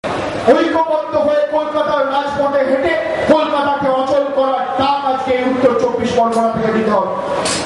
ঐক্যবদ্ধ হয়ে কলকাতার রাজপথে হেঁটে কলকাতাকে অচল করার ডাক আজকে এই উত্তর 24 পরগনা থেকে দিতে হবে।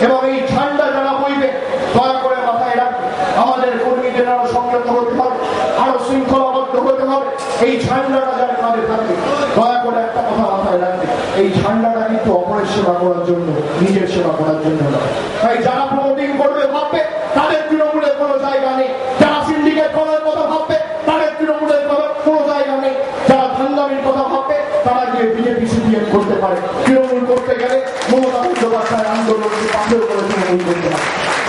এবং এই ঝান্ডা যারা বইবে দয়া করে মাথায় রাখবে, আমাদের কর্মীদের আরো সংযত হতে হবে, আরো শৃঙ্খলাবদ্ধ হতে হবে। এই ঝান্ডাটা যারা কাঁধে থাকবে দয়া করে একটা কথা মাথায় রাখবে, এই ঝান্ডাটা কিন্তু অপরের সেবা করার জন্য, নিজের সেবা করার জন্য নয়। তাই যারা প্রমোটিং করবে ভাববে তাদের তৃণমূলের কোনো জায়গা নেই, যারা সিন্ডিকেট করার কথা ভাববে তাদের তৃণমূলের কোনো জায়গা নেই, যারা ধান্দামির কথা ভাববে তারা গিয়ে বিজেপি সিপিএম করতে পারে। তৃণমূল করতে গেলে মমতা বন্দ্যোপাধ্যায় আন্দোলনকে পাথর করে তৃণমূল করতে পারে।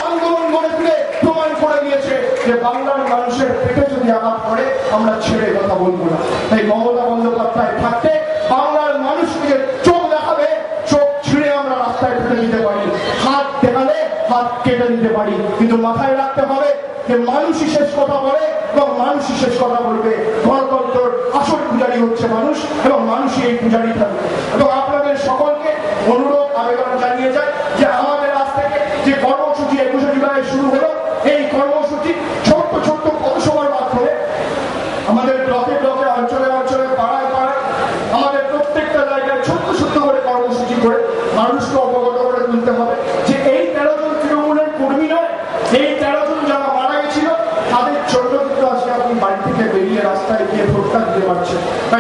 আন্দোলন গড়ে তুলে প্রমাণ করে দিয়েছে যে বাংলার মানুষের পেটে যদি আঘাত করে আমরা ছেড়ে কথা বলবো না। তাই মমতা বন্দ্যোপাধ্যায় থাকতে বাংলার মানুষকে চোখ দেখাবে, চোখ ছিঁড়ে আমরা রাস্তায় ফেলে দিতে পারি, হাত দেখালে হাত কেটে দিতে পারি, কিন্তু মাথায় রাখতে হবে যে মানুষই শেষ কথা বলে এবং মানুষই শেষ কথা বলবে। গণতন্ত্রের আসল পূজারী হচ্ছে মানুষ এবং মানুষই এই পূজারী থাকবে। এবং আপনাদের সকলকে অনুরোধ